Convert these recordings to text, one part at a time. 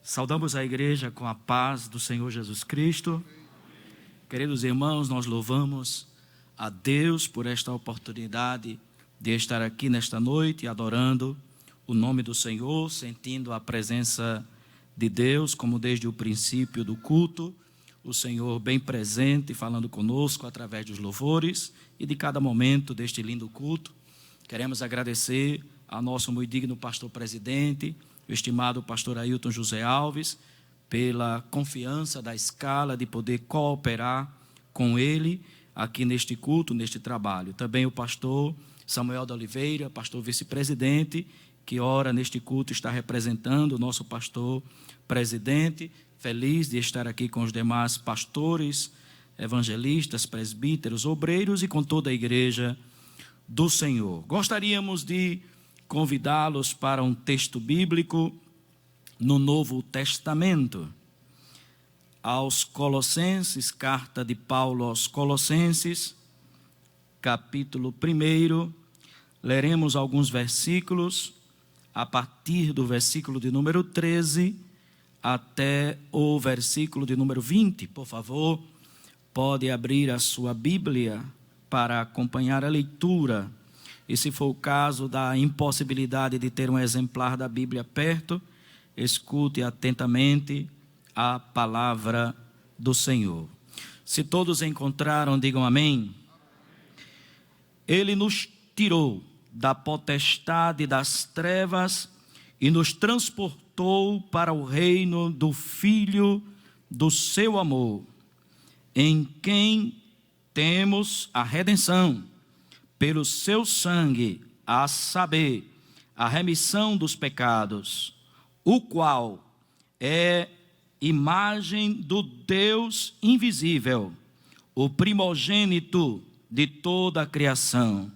Saudamos a igreja com a paz do Senhor Jesus Cristo. Queridos irmãos, nós louvamos a Deus por esta oportunidade de estar aqui nesta noite adorando o nome do Senhor, sentindo a presença de Deus, como desde o princípio do culto, o Senhor bem presente, falando conosco através dos louvores e de cada momento deste lindo culto. Queremos agradecer ao nosso muito digno pastor presidente, o estimado pastor Ailton José Alves, pela confiança da escala de poder cooperar com ele aqui neste culto, neste trabalho. Também o pastor Samuel de Oliveira, pastor vice-presidente, que ora neste culto está representando o nosso pastor presidente, feliz de estar aqui com os demais pastores, evangelistas, presbíteros, obreiros e com toda a igreja do Senhor. Gostaríamos de convidá-los para um texto bíblico no Novo Testamento. Aos Colossenses, carta de Paulo aos Colossenses, capítulo 1, leremos alguns versículos, a partir do versículo de número 13 até o versículo de número 20. Por favor, pode abrir a sua Bíblia para acompanhar a leitura. E se for o caso da impossibilidade de ter um exemplar da Bíblia perto, escute atentamente a palavra do Senhor. Se todos encontraram, digam amém. Ele nos tirou da potestade das trevas e nos transportou para o reino do Filho do seu amor, em quem temos a redenção, pelo seu sangue, a saber, a remissão dos pecados, o qual é imagem do Deus invisível, o primogênito de toda a criação,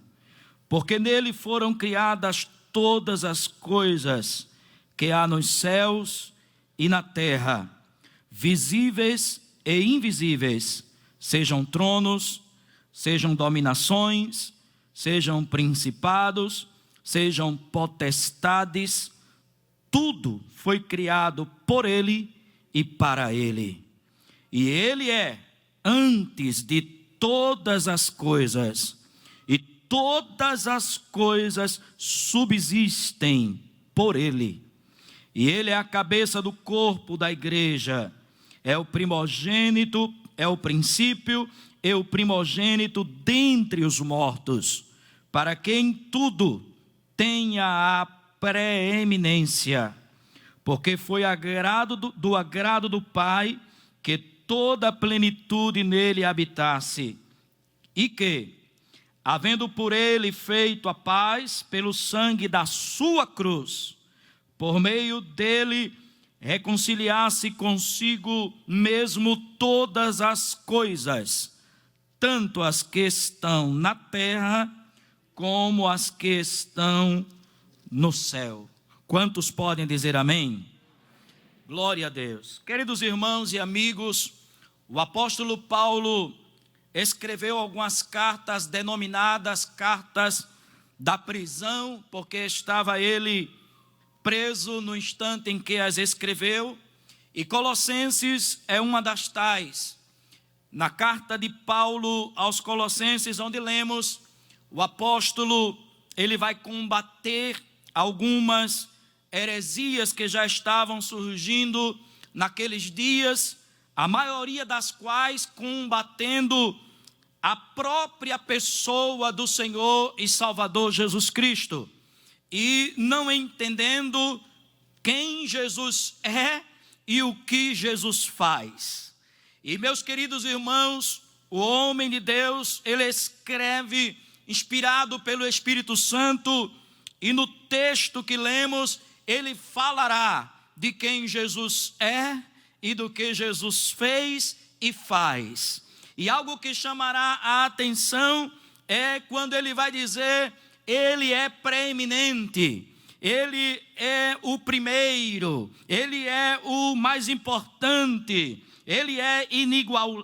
porque nele foram criadas todas as coisas que há nos céus e na terra, visíveis e invisíveis, sejam tronos, sejam dominações, sejam principados, sejam potestades, tudo foi criado por ele e para ele. E ele é antes de todas as coisas, e todas as coisas subsistem por ele. E ele é a cabeça do corpo da igreja, é o primogênito, é o princípio, é o primogênito dentre os mortos, para que em tudo tenha a preeminência, porque foi do agrado do Pai que toda a plenitude nele habitasse, e que, havendo por ele feito a paz pelo sangue da sua cruz, por meio dele reconciliasse consigo mesmo todas as coisas, tanto as que estão na terra como as que estão no céu. Quantos podem dizer amém? Glória a Deus. Queridos irmãos e amigos, o apóstolo Paulo escreveu algumas cartas denominadas cartas da prisão, porque estava ele preso no instante em que as escreveu, e Colossenses é uma das tais. Na carta de Paulo aos Colossenses, onde lemos, o apóstolo, ele vai combater algumas heresias que já estavam surgindo naqueles dias, a maioria das quais combatendo a própria pessoa do Senhor e Salvador Jesus Cristo, e não entendendo quem Jesus é e o que Jesus faz. E meus queridos irmãos, o homem de Deus, ele escreve inspirado pelo Espírito Santo, e no texto que lemos, ele falará de quem Jesus é e do que Jesus fez e faz. E algo que chamará a atenção é quando ele vai dizer, ele é preeminente, ele é o primeiro, ele é o mais importante, ele é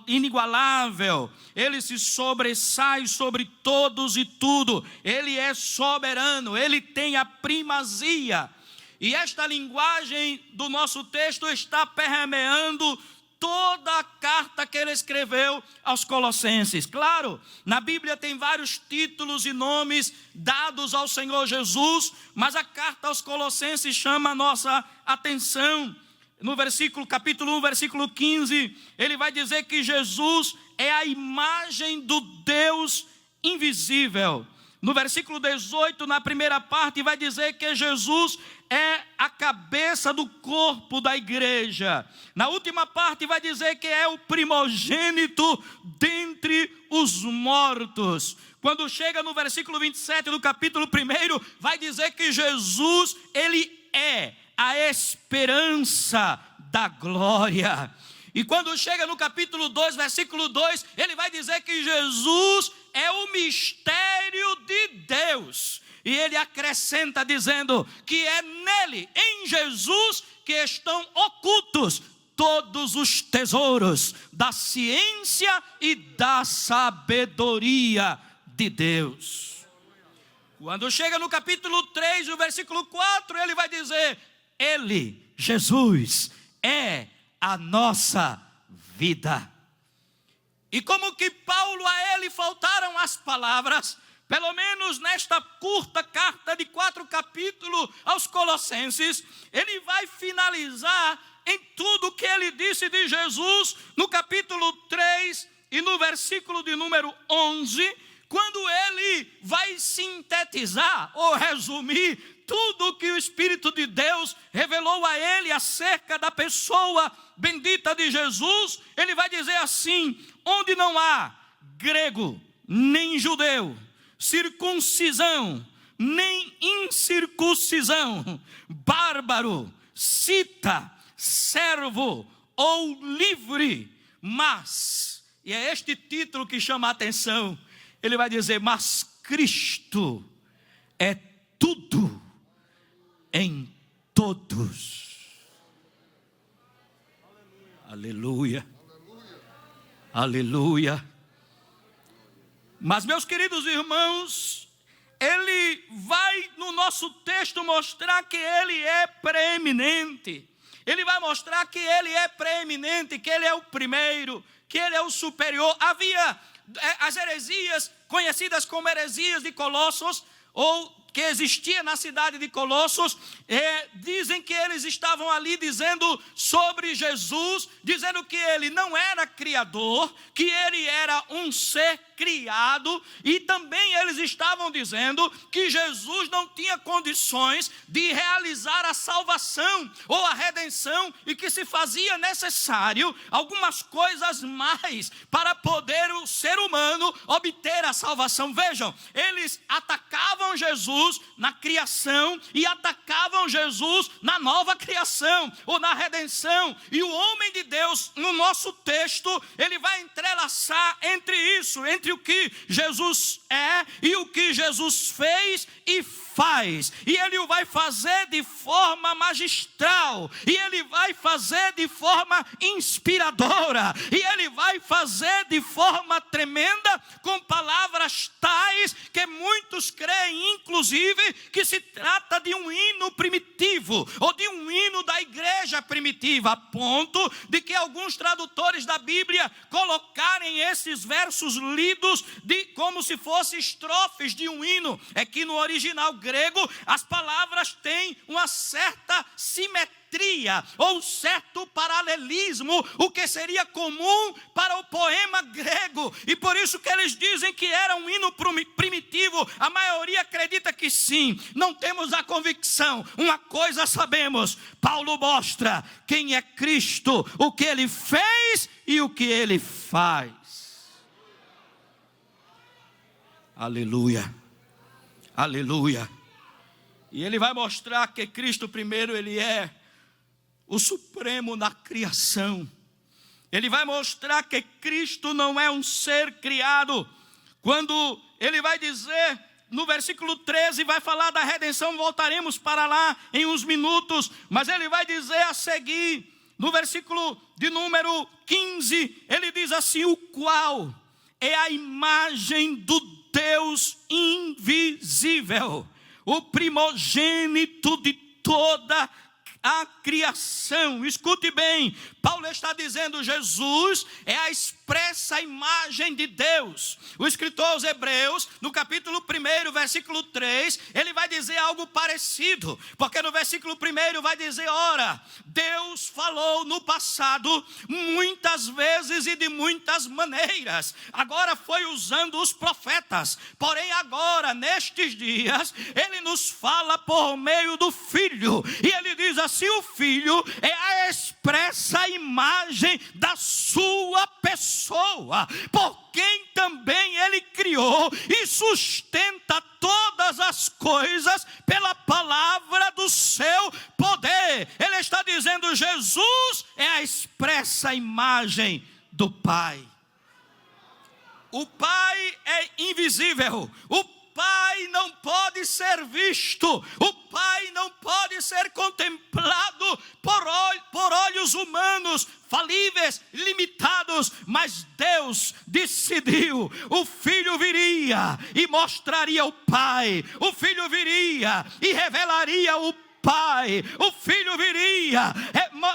inigualável, ele se sobressai sobre todos e tudo, ele é soberano, ele tem a primazia. E esta linguagem do nosso texto está permeando toda a carta que ele escreveu aos Colossenses. Claro, na Bíblia tem vários títulos e nomes dados ao Senhor Jesus, mas a carta aos Colossenses chama a nossa atenção. No capítulo 1, versículo 15, ele vai dizer que Jesus é a imagem do Deus invisível. No versículo 18, na primeira parte, vai dizer que Jesus é a cabeça do corpo da igreja. Na última parte vai dizer que é o primogênito dentre os mortos. Quando chega no versículo 27 do capítulo 1, vai dizer que Jesus, ele é a esperança da glória. E quando chega no capítulo 2, versículo 2, ele vai dizer que Jesus é o mistério de Deus. E ele acrescenta dizendo que é nele, em Jesus, que estão ocultos todos os tesouros da ciência e da sabedoria de Deus. Quando chega no capítulo 3, o versículo 4, ele vai dizer: ele, Jesus, é a nossa vida. E como que Paulo, a ele faltaram as palavras, pelo menos nesta curta carta de 4 capítulos aos Colossenses, ele vai finalizar em tudo que ele disse de Jesus, no capítulo 3 e no versículo de número 11, quando ele vai sintetizar ou resumir tudo que o Espírito de Deus revelou a ele acerca da pessoa bendita de Jesus. Ele vai dizer assim: onde não há grego nem judeu, circuncisão nem incircuncisão, bárbaro, cita, servo ou livre, mas, e é este título que chama a atenção, ele vai dizer: mas Cristo é tudo em todos. Aleluia. Aleluia. Mas, meus queridos irmãos, ele vai no nosso texto mostrar que ele é preeminente. Ele vai mostrar que ele é preeminente, que ele é o primeiro, que ele é o superior. Havia as heresias, conhecidas como heresias de Colossos, ou que existia na cidade de Colossos, dizem que eles estavam ali dizendo sobre Jesus, dizendo que ele não era criador, que ele era um ser criado, e também eles estavam dizendo que Jesus não tinha condições de realizar a salvação ou a redenção, e que se fazia necessário algumas coisas mais para poder o ser humano obter a salvação. Vejam, eles atacavam Jesus na criação e atacavam Jesus na nova criação ou na redenção, e o homem de Deus no nosso texto, ele vai entrelaçar entre isso, entre o que Jesus é e o que Jesus fez e faz, e ele o vai fazer de forma magistral, e ele vai fazer de forma inspiradora, e ele vai fazer de forma tremenda, com palavras tais que muitos creem, inclusive, que se trata de um hino primitivo, ou de um hino da igreja primitiva, a ponto de que alguns tradutores da Bíblia colocarem esses versos lidos como se fossem estrofes de um hino. É que no original grego as palavras têm uma certa simetria ou certo paralelismo, o que seria comum para o poema grego, e por isso que eles dizem que era um hino primitivo. A maioria acredita que sim, não temos a convicção. Uma coisa sabemos: Paulo mostra quem é Cristo, o que ele fez e o que ele faz. Aleluia, aleluia. E ele vai mostrar que Cristo primeiro, ele é o supremo na criação. Ele vai mostrar que Cristo não é um ser criado. Quando ele vai dizer no versículo 13, vai falar da redenção, voltaremos para lá em uns minutos, mas ele vai dizer a seguir, no versículo de número 15, ele diz assim: o qual é a imagem do Deus invisível, o primogênito de toda a criação. Escute bem, Paulo está dizendo: Jesus é a expressa imagem de Deus. O escritor aos Hebreus, no capítulo 1, versículo 3, ele vai dizer algo parecido, porque no versículo 1 vai dizer: ora, Deus falou no passado muitas vezes e de muitas maneiras, agora foi usando os profetas, porém agora, nestes dias, ele nos fala por meio do Filho, e ele diz assim: o Filho é a expressa imagem da sua pessoa, por quem também ele criou e sustenta todas as coisas pela palavra do seu poder. Ele está dizendo: Jesus é a expressa imagem do Pai. O Pai é invisível, o Pai não pode ser visto, o Pai não pode ser contemplado por olhos humanos, falíveis, limitados, mas Deus decidiu: o Filho viria e mostraria o Pai, o Filho viria e revelaria o Pai, o Filho viria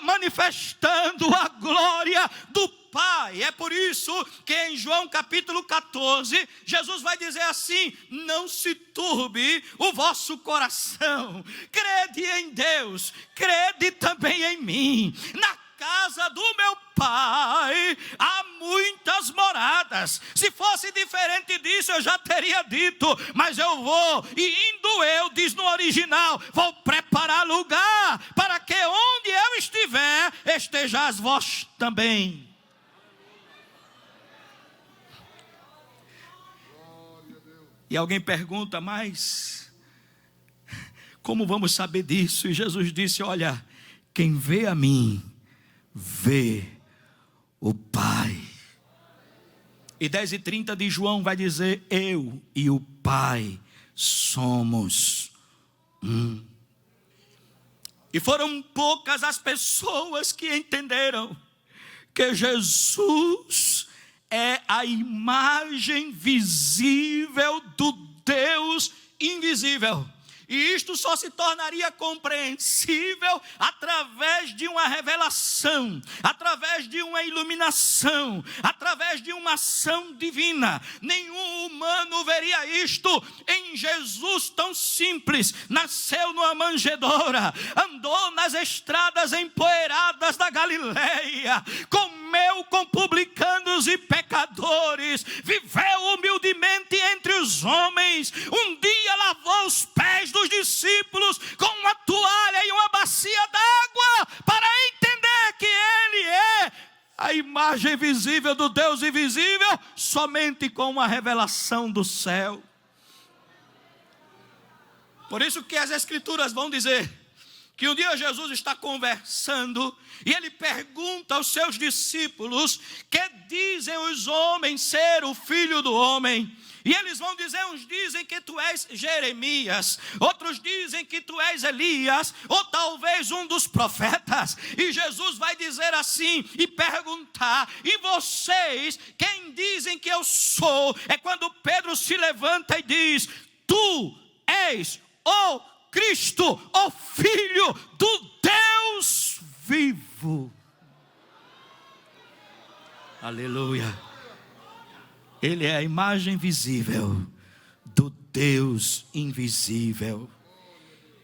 manifestando a glória do Pai. É por isso que em João capítulo 14, Jesus vai dizer assim: não se turbe o vosso coração, crede em Deus, crede também em mim. Na casa do meu Pai há muitas moradas. Se fosse diferente disso, eu já teria dito, mas eu vou, e indo eu, diz no original, vou preparar lugar para que onde eu estiver, estejais vós também. E alguém pergunta: mas como vamos saber disso? E Jesus disse: olha, quem vê a mim, vê o Pai. E 10:30 de João vai dizer: eu e o Pai somos um. E foram poucas as pessoas que entenderam que Jesus é a imagem visível do Deus invisível. E isto só se tornaria compreensível através de uma revelação, através de uma iluminação, através de uma ação divina. Nenhum humano veria isto em Jesus tão simples. Nasceu numa manjedoura, andou nas estradas empoeiradas da Galileia, comeu com publicanos e pecadores, viveu humildemente entre os homens, um dia lavou os pés dos discípulos com uma toalha e uma bacia d'água, para entender que ele é a imagem visível do Deus invisível, somente com uma revelação do céu. Por isso que as Escrituras vão dizer que um dia Jesus está conversando e ele pergunta aos seus discípulos: que dizem os homens ser o Filho do Homem? E eles vão dizer: uns dizem que tu és Jeremias, outros dizem que tu és Elias, ou talvez um dos profetas. E Jesus vai dizer assim e perguntar: e vocês, quem dizem que eu sou? É quando Pedro se levanta e diz: tu és o Cristo, o Filho do Deus vivo. Aleluia. Ele é a imagem visível do Deus invisível.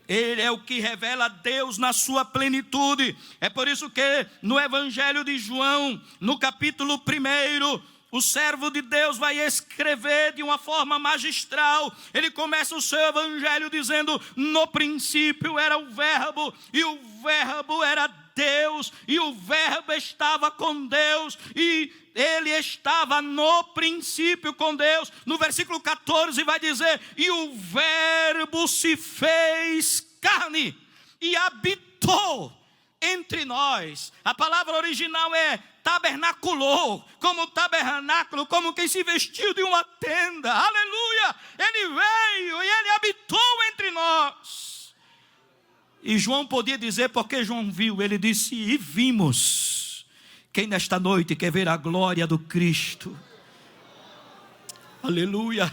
Ele é o que revela Deus na sua plenitude. É por isso que no Evangelho de João, no capítulo 1, o servo de Deus vai escrever de uma forma magistral. Ele começa o seu evangelho dizendo: no princípio era o verbo, e o verbo era Deus, e o verbo estava com Deus, e ele estava no princípio com Deus. No versículo 14 vai dizer: e o verbo se fez carne e habitou entre nós. A palavra original é tabernaculou, como tabernáculo, como quem se vestiu de uma tenda. Aleluia! Ele veio e ele habitou entre nós. E João podia dizer, porque João viu, ele disse: e vimos. Quem nesta noite quer ver a glória do Cristo? Aleluia!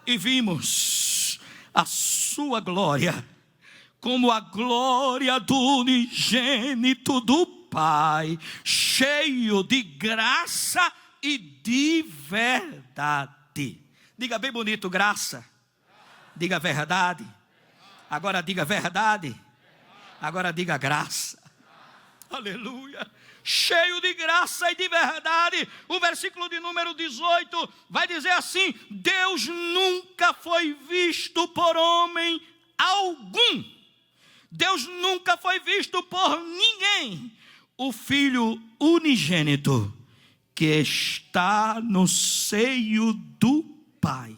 E vimos a sua glória, como a glória do unigênito do Pai, cheio de graça e de verdade. Diga bem bonito, graça. Diga verdade. Agora diga verdade. Agora diga graça. Aleluia. Cheio de graça e de verdade. O versículo de número 18 vai dizer assim: Deus nunca foi visto por homem algum. Deus nunca foi visto por ninguém. O Filho unigênito que está no seio do Pai.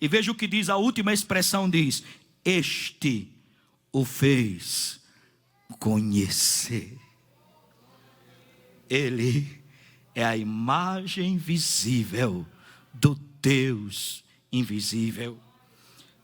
E veja o que diz a última expressão, diz: este o fez conhecer. Ele é a imagem visível do Deus invisível.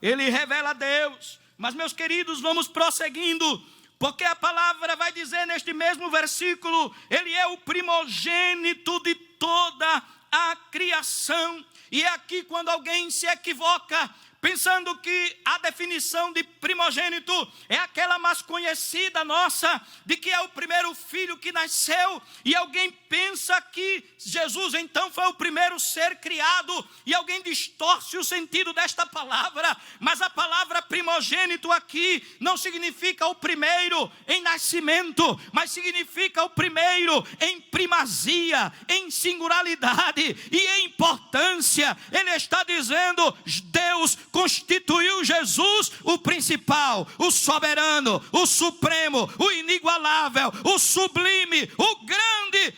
Ele revela Deus. Mas, meus queridos, vamos prosseguindo, porque a palavra vai dizer neste mesmo versículo: Ele é o primogênito de toda a criação. E é aqui quando alguém se equivoca, pensando que a definição de primogênito é aquela mais conhecida nossa, de que é o primeiro filho que nasceu, e alguém pensa que Jesus então foi o primeiro ser criado, e alguém distorce o sentido desta palavra. Mas a palavra primogênito aqui não significa o primeiro em nascimento, mas significa o primeiro em primazia, em singularidade e em importância. Ele está dizendo: Deus constituiu Jesus o principal, o soberano, o supremo, o inigualável, o sublime, o grande.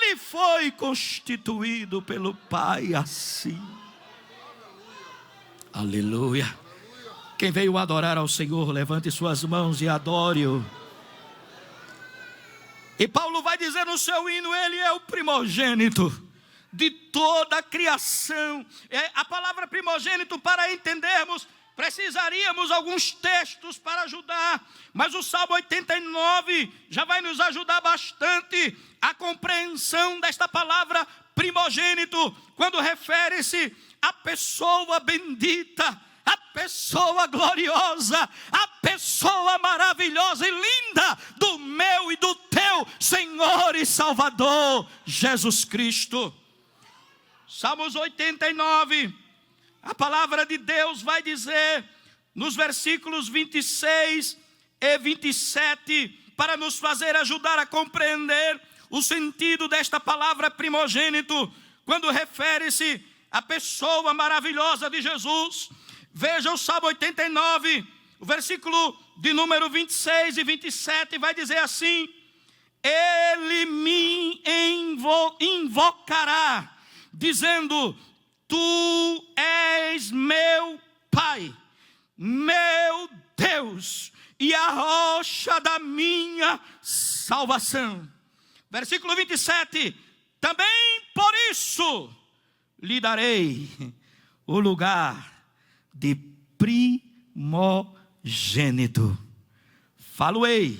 Ele foi constituído pelo Pai assim. Aleluia. Quem veio adorar ao Senhor, levante suas mãos e adore-o. E Paulo vai dizer no seu hino: Ele é o primogênito de toda a criação. A palavra primogênito, para entendermos, precisaríamos alguns textos para ajudar, mas o Salmo 89 já vai nos ajudar bastante a compreensão desta palavra primogênito, quando refere-se à pessoa bendita, a pessoa gloriosa, a pessoa maravilhosa e linda do meu e do teu Senhor e Salvador Jesus Cristo. Salmos 89, a palavra de Deus vai dizer nos versículos 26 e 27, para nos fazer ajudar a compreender o sentido desta palavra primogênito, quando refere-se à pessoa maravilhosa de Jesus. Veja o Salmo 89, o versículo de número 26 e 27 vai dizer assim: Ele me invocará, dizendo: Tu és meu Pai, meu Deus, e a rocha da minha salvação. Versículo 27, também por isso lhe darei o lugar de primogênito. Falo-ei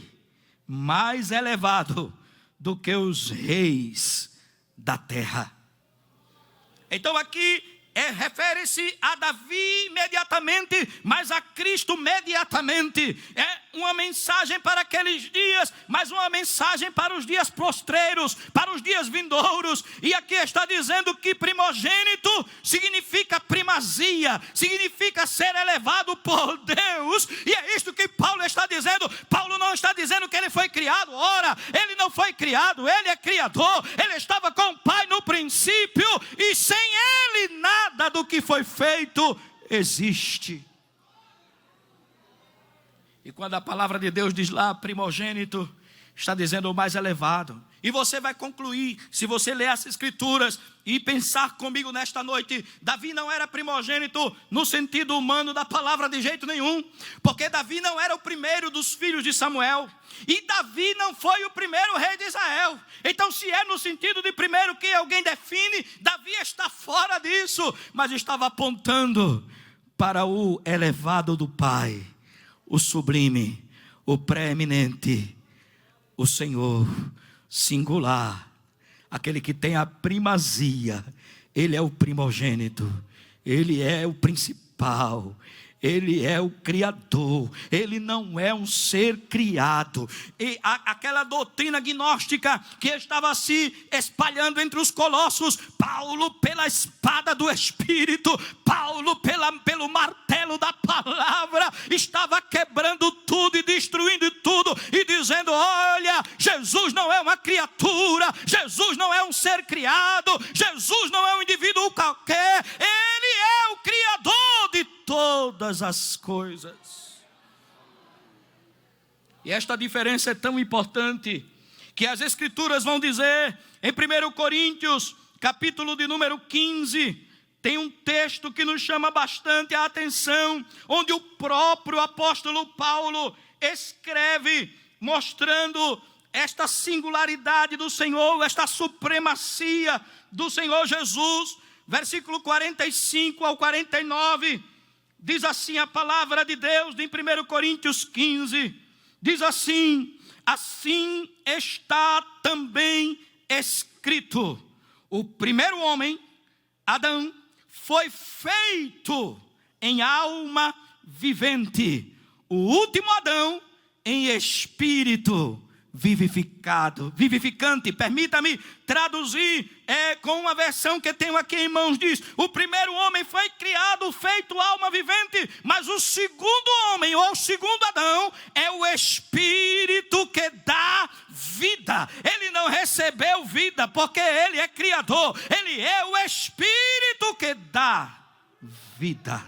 mais elevado do que os reis da terra. Então aqui refere-se a Davi imediatamente, mas a Cristo imediatamente. É uma mensagem para aqueles dias, mas uma mensagem para os dias postreiros, para os dias vindouros. E aqui está dizendo que primogênito significa primazia, significa ser elevado por Deus. E é isto que Paulo está dizendo. Paulo não está dizendo que ele foi criado. Ora, ele não foi criado, ele é criador. Ele estava com o Pai no princípio, e sem ele nada do que foi feito existe. E quando a palavra de Deus diz lá primogênito, está dizendo o mais elevado. E você vai concluir, se você ler as escrituras e pensar comigo nesta noite, Davi não era primogênito no sentido humano da palavra de jeito nenhum, porque Davi não era o primeiro dos filhos de Samuel, e Davi não foi o primeiro rei de Israel. Então, se é no sentido de primeiro que alguém define, Davi está fora disso, mas estava apontando para o elevado do Pai, o sublime, o preeminente, o Senhor singular, aquele que tem a primazia. Ele é o primogênito, ele é o principal, Ele é o Criador, Ele não é um ser criado. E aquela doutrina gnóstica que estava se espalhando entre os colossos, Paulo, pela espada do Espírito, Paulo, pelo martelo da palavra, estava quebrando tudo e destruindo tudo, e dizendo: olha, Jesus não é uma criatura, Jesus não é um ser criado, Jesus não é um indivíduo qualquer, Ele é o Criador de todas as coisas. E esta diferença é tão importante que as Escrituras vão dizer em 1 Coríntios, capítulo de número 15, tem um texto que nos chama bastante a atenção, onde o próprio apóstolo Paulo escreve, mostrando esta singularidade do Senhor, esta supremacia do Senhor Jesus. Versículo 45 ao 49, diz assim a palavra de Deus, em 1 Coríntios 15, diz assim: assim está também escrito, o primeiro homem, Adão, foi feito em alma vivente, o último Adão em espírito vivificante. Permita-me traduzir com uma versão que tenho aqui em mãos. Diz: o primeiro homem foi criado, feito alma vivente, mas o segundo homem, ou o segundo Adão, é o Espírito que dá vida. Ele não recebeu vida porque ele é criador, ele é o Espírito que dá vida.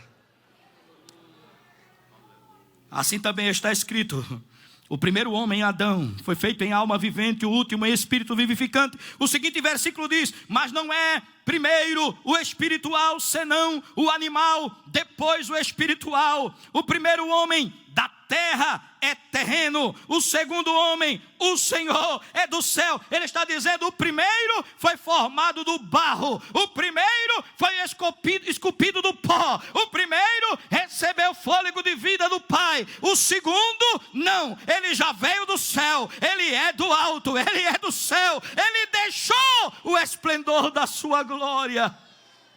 Assim também está escrito: o primeiro homem, Adão, foi feito em alma vivente, o último em espírito vivificante. O seguinte versículo diz: mas não é primeiro o espiritual, senão o animal, depois o espiritual. O primeiro homem da terra é terreno, o segundo homem, o Senhor, é do céu. Ele está dizendo: o primeiro foi formado do barro, o primeiro foi esculpido do pó, o primeiro recebeu fôlego de vida do Pai, o segundo não, ele já veio do céu, ele é do alto, ele é do céu, ele deixou o esplendor da sua glória,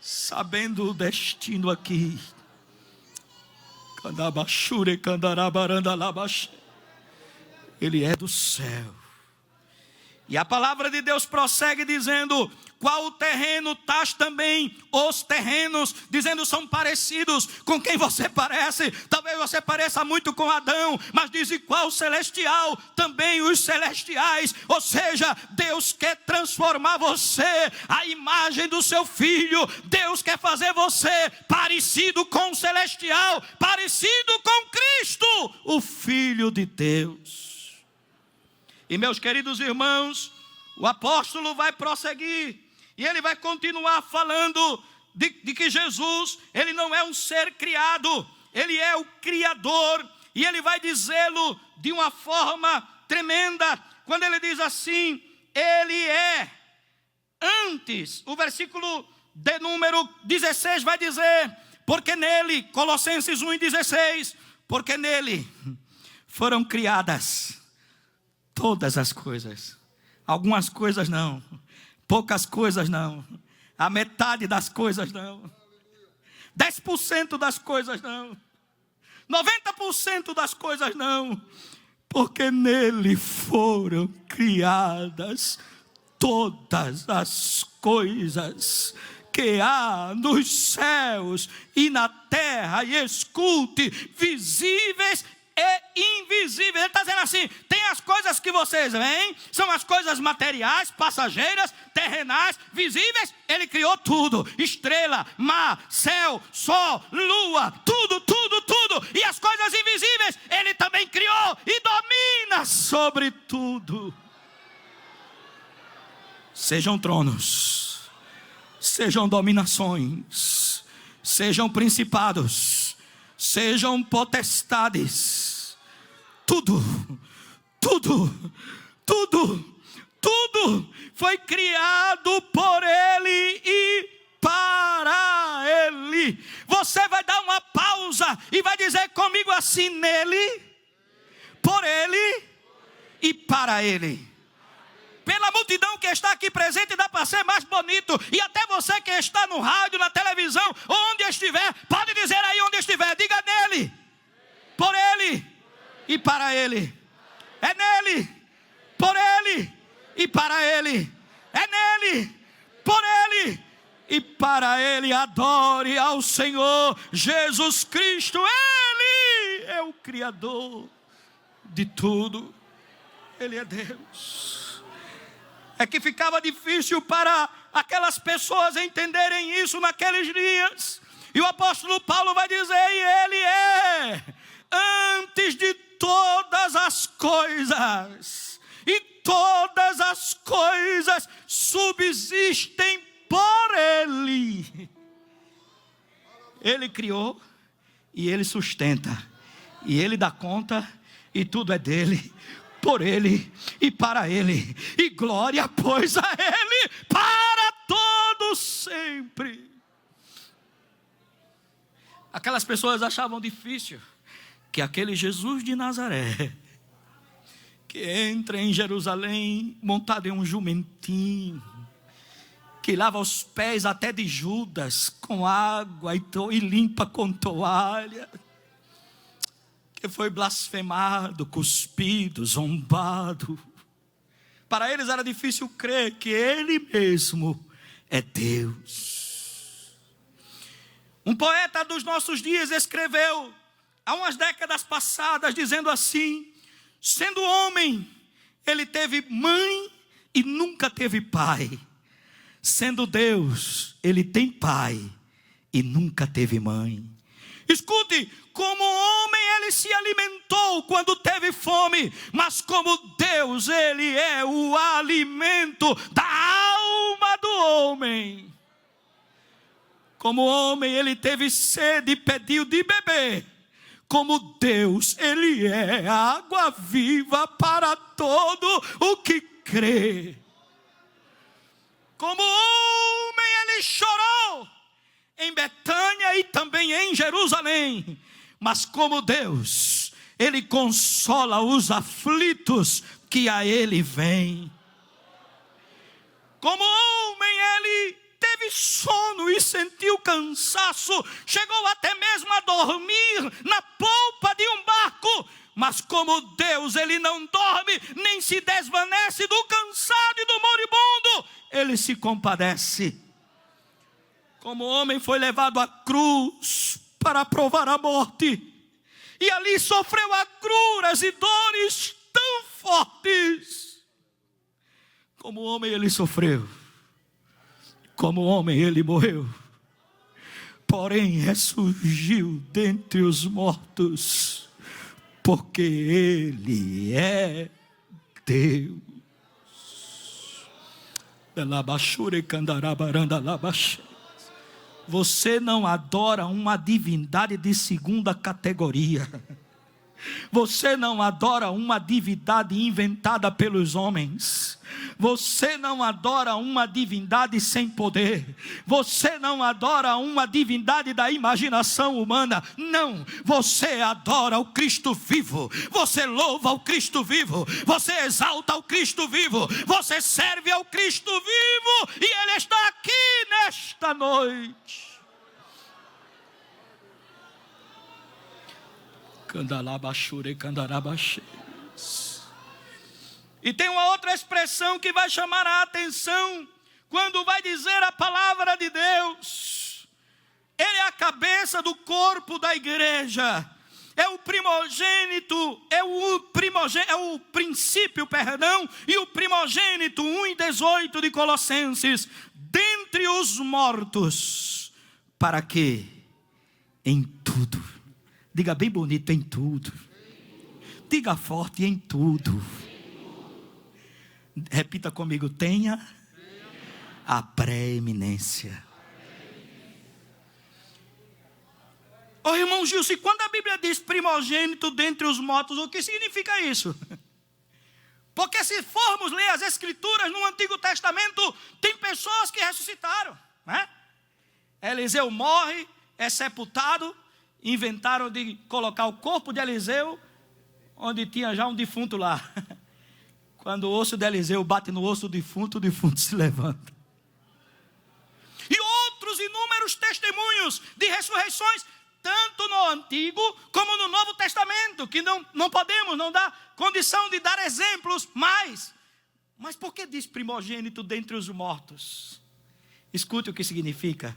sabendo o destino aqui. Ele é do céu. E a palavra de Deus prossegue dizendo: qual o terreno, tais também os terrenos, dizendo, são parecidos com quem você parece. Talvez você pareça muito com Adão, mas diz: e qual celestial, também os celestiais. Ou seja, Deus quer transformar você à imagem do seu filho. Deus quer fazer você parecido com o celestial, parecido com Cristo, o Filho de Deus. E meus queridos irmãos, o apóstolo vai prosseguir, e ele vai continuar falando de que Jesus, ele não é um ser criado, ele é o Criador. E ele vai dizê-lo de uma forma tremenda, quando ele diz assim: ele é antes. O versículo de número 16 vai dizer: porque nele, Colossenses 1:16, porque nele foram criadas todas as coisas. Algumas coisas não, poucas coisas não, a metade das coisas não, 10% das coisas não, 90% das coisas não, porque nele foram criadas todas as coisas que há nos céus e na terra, e escute, visíveis e invisíveis. Ele está dizendo assim: tem as coisas que vocês veem, são as coisas materiais, passageiras, terrenais, visíveis. Ele criou tudo: estrela, mar, céu, sol, lua, tudo. E as coisas invisíveis ele também criou e domina sobre tudo. Sejam tronos, sejam dominações, sejam principados, sejam potestades, tudo foi criado por Ele e para Ele. Você vai dar uma pausa e vai dizer comigo assim: nele, por Ele e para Ele. Pela multidão que está aqui presente dá para ser mais bonito. E até você que está no rádio, na televisão, onde estiver, pode dizer aí onde estiver, diga nele, por ele e para ele. É nele, por ele e para ele. É nele, por ele e para ele. Adore ao Senhor Jesus Cristo. Ele é o Criador de tudo. Ele é Deus. É que ficava difícil para aquelas pessoas entenderem isso naqueles dias. E o apóstolo Paulo vai dizer: e ele é antes de todas as coisas, e todas as coisas subsistem por ele. Ele criou e ele sustenta, e ele dá conta, e tudo é dele, por ele e para ele. E glória, pois, a ele para todos sempre. Aquelas pessoas achavam difícil que aquele Jesus de Nazaré, que entra em Jerusalém montado em um jumentinho, que lava os pés até de Judas com água e limpa com toalha, que foi blasfemado, cuspido, zombado. Para eles era difícil crer que ele mesmo é Deus. Um poeta dos nossos dias escreveu há umas décadas passadas, dizendo assim: sendo homem, ele teve mãe e nunca teve pai. Sendo Deus, ele tem pai e nunca teve mãe. Escute, como homem ele se alimentou quando teve fome, mas como Deus ele é o alimento da alma do homem. Como homem ele teve sede e pediu de beber. Como Deus ele é água viva para todo o que crê. Como homem ele chorou em Betânia e também em Jerusalém, mas como Deus, ele consola os aflitos que a ele vêm. Como homem ele teve sono e sentiu cansaço, chegou até mesmo a dormir na polpa de um barco, mas como Deus ele não dorme, nem se desvanece do cansado e do moribundo, ele se compadece. Como homem foi levado à cruz para provar a morte, e ali sofreu agruras e dores tão fortes. Como homem ele sofreu, como homem ele morreu, porém ressurgiu dentre os mortos, porque ele é Deus. Você não adora uma divindade de segunda categoria. Você não adora uma divindade inventada pelos homens. Você não adora uma divindade sem poder. Você não adora uma divindade da imaginação humana. Não, você adora o Cristo vivo. Você louva o Cristo vivo. Você exalta o Cristo vivo. Você serve ao Cristo vivo. E Ele está aqui nesta noite. E tem uma outra expressão que vai chamar a atenção quando vai dizer a palavra de Deus. Ele é a cabeça do corpo da igreja, é o primogênito, é o princípio, e o primogênito, 1:18 de Colossenses, dentre os mortos, para que em tudo, diga bem bonito, em tudo, diga forte, em tudo, repita comigo, tenha a preeminência. Ô irmão Gilson, quando a Bíblia diz primogênito dentre os mortos, o que significa isso? Porque se formos ler as Escrituras no Antigo Testamento, tem pessoas que ressuscitaram, né? Eliseu morre, é sepultado, inventaram de colocar o corpo de Eliseu onde tinha já um defunto lá. Quando o osso de Eliseu bate no osso do defunto, o defunto se levanta. E outros inúmeros testemunhos de ressurreições, tanto no Antigo como no Novo Testamento, que não podemos, não dá condição de dar exemplos mais. Mas por que diz primogênito dentre os mortos? Escute o que significa.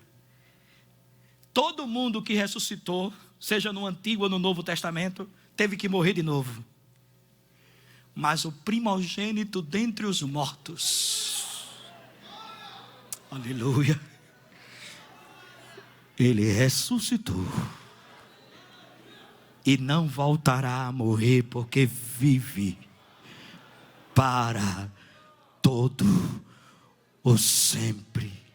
Todo mundo que ressuscitou, seja no Antigo ou no Novo Testamento, teve que morrer de novo. Mas o primogênito dentre os mortos, aleluia, ele ressuscitou e não voltará a morrer, porque vive para todo o sempre.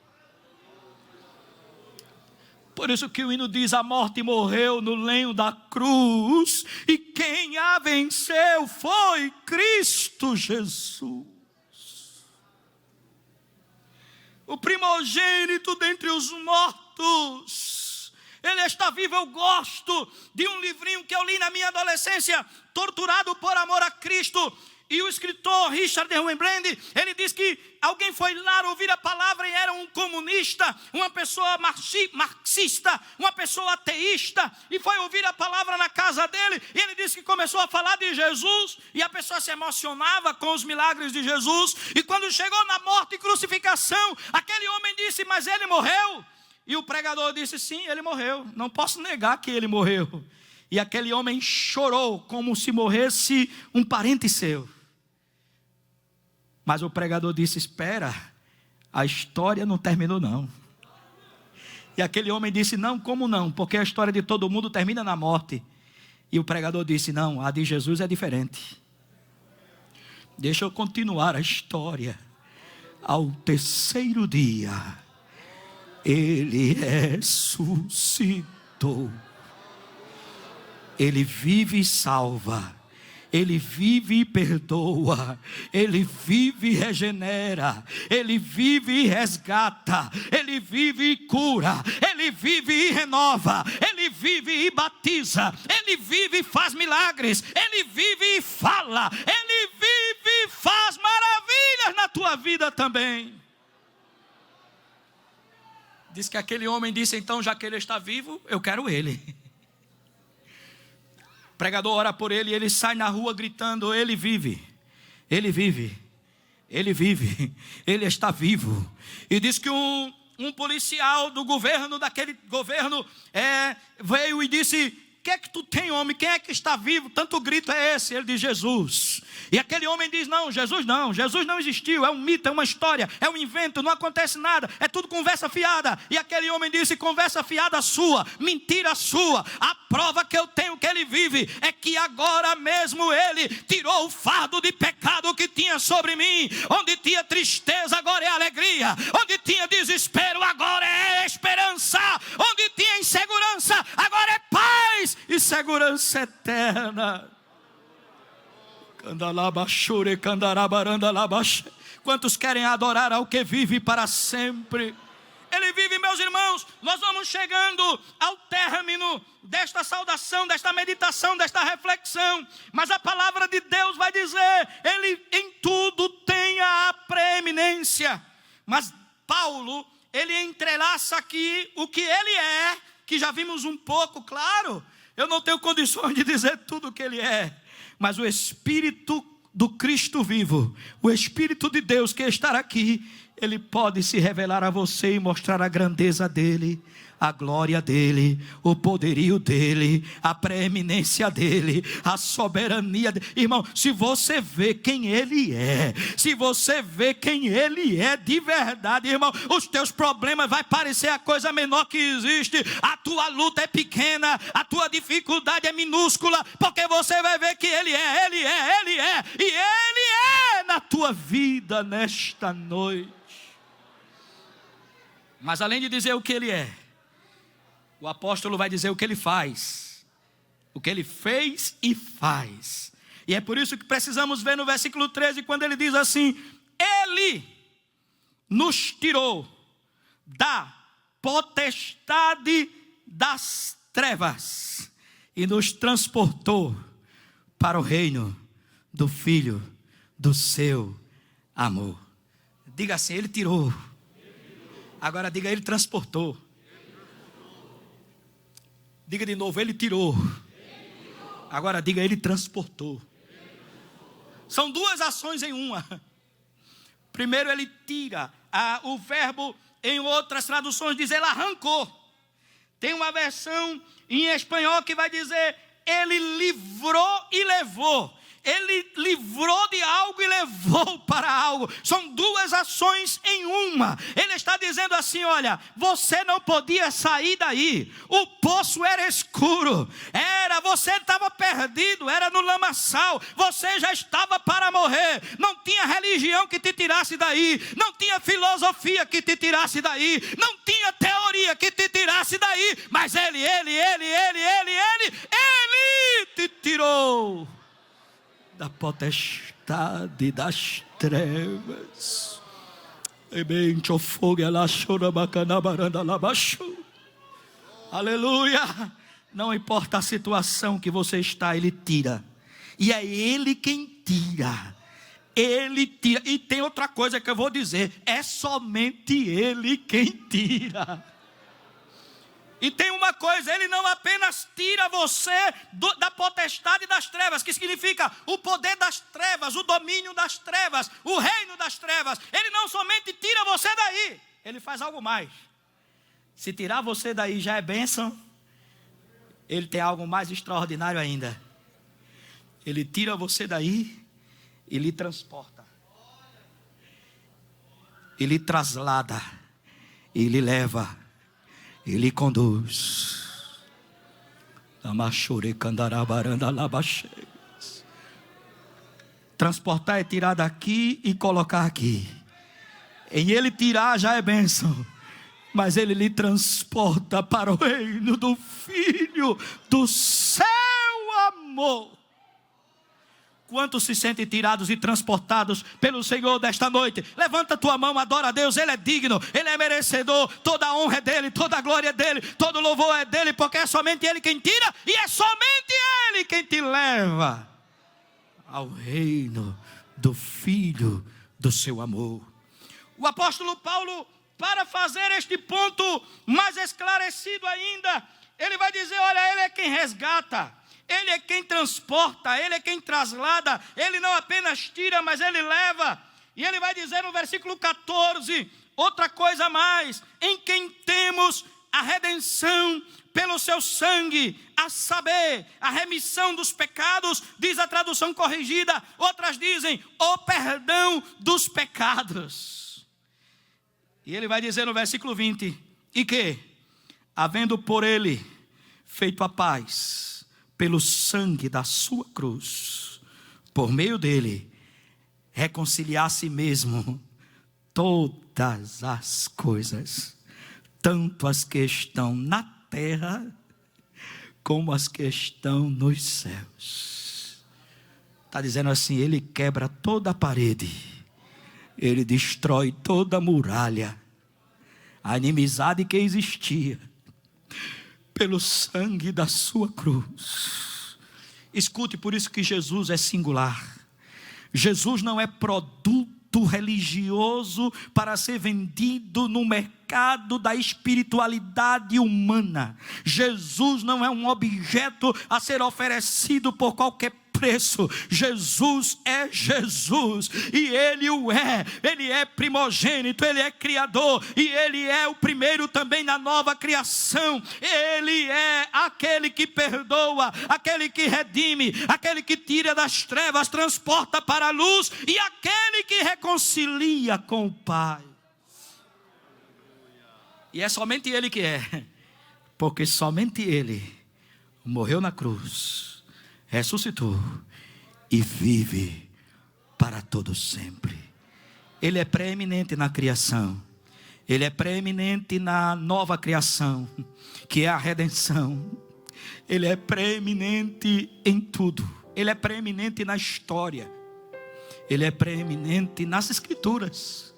Por isso que o hino diz: a morte morreu no lenho da cruz, e quem a venceu foi Cristo Jesus. O primogênito dentre os mortos, ele está vivo. Eu gosto de um livrinho que eu li na minha adolescência, Torturado por Amor a Cristo. E o escritor Richard Wurmbrand, ele diz que alguém foi lá ouvir a palavra e era um comunista, uma pessoa marxista, uma pessoa ateísta, e foi ouvir a palavra na casa dele, e ele disse que começou a falar de Jesus, e a pessoa se emocionava com os milagres de Jesus, e quando chegou na morte e crucificação, aquele homem disse: mas ele morreu? E o pregador disse: sim, ele morreu, não posso negar que ele morreu. E aquele homem chorou como se morresse um parente seu. Mas o pregador disse: espera, a história não terminou não. E aquele homem disse: não, como não? Porque a história de todo mundo termina na morte. E o pregador disse: não, a de Jesus é diferente. Deixa eu continuar a história. Ao terceiro dia, ele ressuscitou. Ele vive e salva. Ele vive e perdoa, Ele vive e regenera, Ele vive e resgata, Ele vive e cura, Ele vive e renova, Ele vive e batiza, Ele vive e faz milagres, Ele vive e fala, Ele vive e faz maravilhas na tua vida também. Diz que aquele homem disse: então, já que ele está vivo, eu quero ele. O pregador ora por ele e ele sai na rua gritando: ele vive, ele vive, ele vive, ele está vivo. E diz que um policial do governo, daquele governo, veio e disse: o que é que tu tem, homem? Quem é que está vivo? Tanto grito é esse? Ele diz: Jesus. E aquele homem diz: não, Jesus não existiu, é um mito, é uma história, é um invento, não acontece nada, é tudo conversa fiada. E aquele homem disse: conversa fiada sua, mentira sua, a prova que eu tenho que ele vive, é que agora mesmo ele tirou o fardo de pecado que tinha sobre mim. Onde tinha tristeza, agora é alegria, onde tinha desespero, agora é esperança, onde tinha insegurança, agora é paz e segurança eterna. Quantos querem adorar ao que vive para sempre? Ele vive, meus irmãos. Nós vamos chegando ao término desta saudação, desta meditação, desta reflexão. Mas a palavra de Deus vai dizer: Ele em tudo tem a preeminência. Mas Paulo, ele entrelaça aqui o que ele é, que já vimos um pouco, claro. Eu não tenho condições de dizer tudo o que ele é. Mas o Espírito do Cristo vivo, o Espírito de Deus que está aqui, ele pode se revelar a você e mostrar a grandeza dele, a glória dele, o poderio dele, a preeminência dele, a soberania dele. Irmão, se você vê quem ele é, se você vê quem ele é de verdade, irmão, os teus problemas vai parecer a coisa menor que existe, a tua luta é pequena, a tua dificuldade é minúscula, porque você vai ver que ele é, e ele é na tua vida nesta noite. Mas além de dizer o que ele é, o apóstolo vai dizer o que ele faz, o que ele fez e faz. E é por isso que precisamos ver no versículo 13, quando ele diz assim: ele nos tirou da potestade das trevas e nos transportou para o reino do Filho do seu amor. Diga assim, ele tirou. Agora diga, ele transportou. Diga de novo, ele tirou. Agora diga, ele transportou. São duas ações em uma. Primeiro ele tira. O verbo em outras traduções diz ele arrancou. Tem uma versão em espanhol que vai dizer ele livrou e levou. Ele livrou de algo e levou para algo. São duas ações em uma. Ele está dizendo assim, olha, você não podia sair daí. O poço era escuro. Você estava perdido, era no lamaçal. Você já estava para morrer. Não tinha religião que te tirasse daí. Não tinha filosofia que te tirasse daí. Não tinha teoria que te tirasse daí. Mas ele te tirou da potestade das trevas. Aleluia. Não importa a situação que você está, ele tira. E é ele quem tira. Ele tira. E tem outra coisa que eu vou dizer: é somente ele quem tira. E tem uma coisa, ele não apenas tira você da potestade das trevas, que significa o poder das trevas, o domínio das trevas, o reino das trevas. Ele não somente tira você daí, ele faz algo mais. Se tirar você daí já é bênção, ele tem algo mais extraordinário ainda. Ele tira você daí e lhe transporta. Ele traslada, ele leva. Ele conduz. Transportar é tirar daqui e colocar aqui. Em ele tirar já é bênção. Mas ele lhe transporta para o reino do Filho do seu amor. Quantos se sentem tirados e transportados pelo Senhor desta noite? Levanta tua mão, adora a Deus. Ele é digno, Ele é merecedor. Toda a honra é dEle, toda a glória é dEle, todo o louvor é dEle, porque é somente Ele quem tira e é somente Ele quem te leva ao reino do Filho do seu amor. O apóstolo Paulo, para fazer este ponto mais esclarecido ainda, ele vai dizer, olha, Ele é quem resgata. Ele é quem transporta, Ele é quem traslada. Ele não apenas tira, mas Ele leva. E Ele vai dizer no versículo 14, outra coisa a mais: em quem temos a redenção pelo seu sangue, a saber, a remissão dos pecados, diz a tradução corrigida. Outras dizem, o perdão dos pecados. E Ele vai dizer no versículo 20, e que, havendo por Ele feito a paz pelo sangue da sua cruz, por meio dele, reconciliar a si mesmo todas as coisas, tanto as que estão na terra, como as que estão nos céus. Está dizendo assim, ele quebra toda a parede, ele destrói toda a muralha, a inimizade que existia, pelo sangue da sua cruz. Escute, por isso que Jesus é singular. Jesus não é produto religioso para ser vendido no mercado da espiritualidade humana. Jesus não é um objeto a ser oferecido por qualquer preço. Jesus é Jesus, e Ele o é. Ele é primogênito, Ele é criador, e Ele é o primeiro também na nova criação. Ele é aquele que perdoa, aquele que redime, aquele que tira das trevas, transporta para a luz, e aquele que reconcilia com o Pai. E é somente Ele que é, porque somente Ele morreu na cruz, ressuscitou e vive para todo sempre. Ele é preeminente na criação. Ele é preeminente na nova criação, que é a redenção. Ele é preeminente em tudo. Ele é preeminente na história. Ele é preeminente nas escrituras.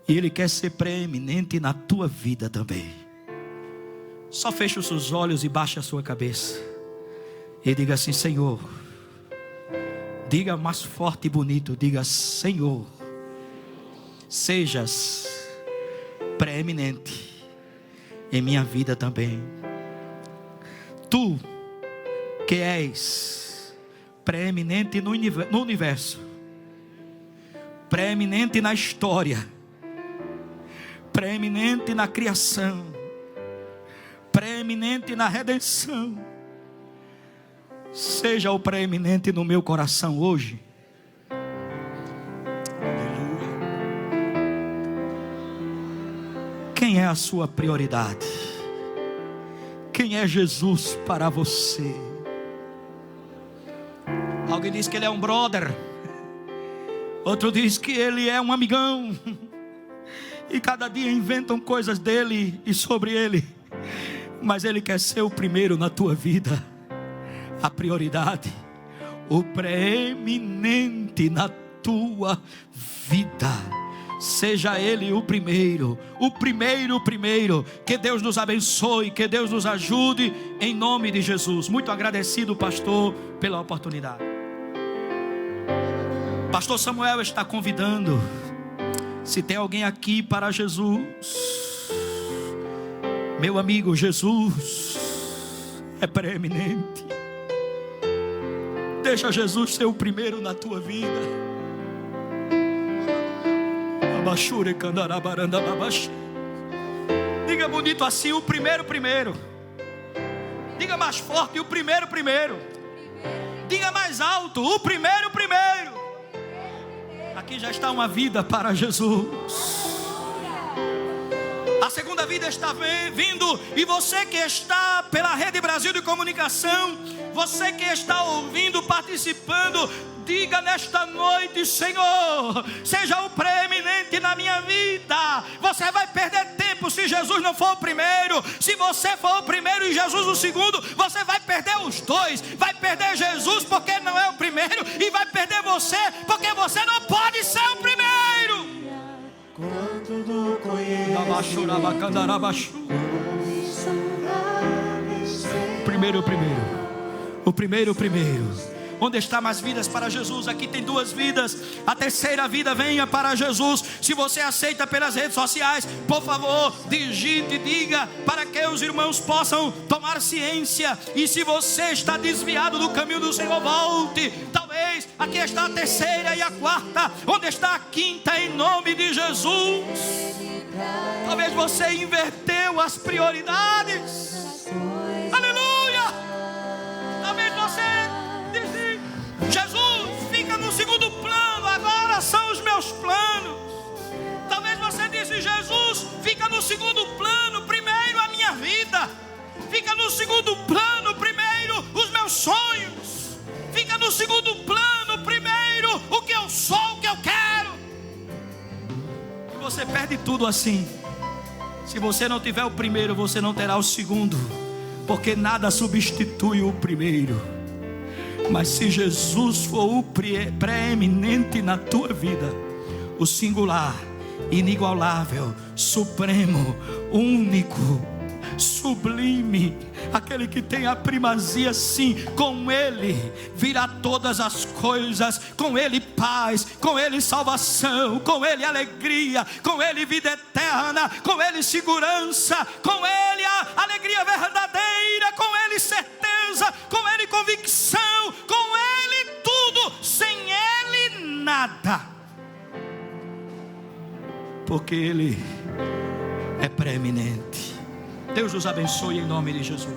E Ele quer ser preeminente na tua vida também. Só feche os seus olhos e baixe a sua cabeça. E diga assim, Senhor, Diga mais forte e bonito, diga: Senhor, sejas preeminente em minha vida também. Tu que és preeminente no universo, preeminente na história, preeminente na criação, preeminente na redenção, seja o preeminente no meu coração hoje. Aleluia. Quem é a sua prioridade? Quem é Jesus para você? Alguém diz que ele é um brother, outro diz que ele é um amigão, e cada dia inventam coisas dele e sobre ele, mas ele quer ser o primeiro na tua vida, a prioridade, o preeminente na tua vida. Seja ele o primeiro. Que Deus nos abençoe, que Deus nos ajude, em nome de Jesus. Muito agradecido, pastor, pela oportunidade. Pastor Samuel está convidando. Se tem alguém aqui para Jesus, meu amigo, Jesus é preeminente. Deixa Jesus ser o primeiro na tua vida. Diga bonito assim: o primeiro. Diga mais forte: o primeiro. Diga mais alto: o primeiro. Aqui já está uma vida para Jesus. A segunda vida está vindo. E você que está pela Rede Brasil de Comunicação, você que está ouvindo, participando, diga nesta noite: Senhor, seja o preeminente na minha vida. Você vai perder tempo se Jesus não for o primeiro. Se você for o primeiro e Jesus o segundo, você vai perder os dois. Vai perder Jesus porque não é o primeiro, e vai perder você porque você não pode ser o primeiro. Quanto do conheço, o primeiro. Onde está mais vidas para Jesus? Aqui tem 2 vidas. A terceira vida, venha para Jesus. Se você aceita pelas redes sociais, por favor, digite e diga, para que os irmãos possam tomar ciência. E se você está desviado do caminho do Senhor, volte. Talvez aqui está a terceira e a quarta. Onde está a quinta, em nome de Jesus? Talvez você inverteu as prioridades. Aleluia. Talvez você disse: Jesus fica no segundo plano, agora são os meus planos. Talvez você disse: Jesus fica no segundo plano, primeiro a minha vida. Fica no segundo plano, primeiro os meus sonhos. Fica no segundo plano, primeiro o que eu sou, o que eu quero. E você perde tudo assim. Se você não tiver o primeiro, você não terá o segundo, porque nada substitui o primeiro. Mas se Jesus for o preeminente na tua vida, o singular, inigualável, supremo, único, sublime, aquele que tem a primazia, sim, com Ele virá todas as coisas, com Ele paz, com Ele salvação, com Ele alegria, com Ele vida eterna, com Ele segurança, com Ele a alegria verdadeira, com Ele certeza, com Ele convicção, com Ele tudo, sem Ele nada, porque Ele é preeminente. Deus nos abençoe em nome de Jesus.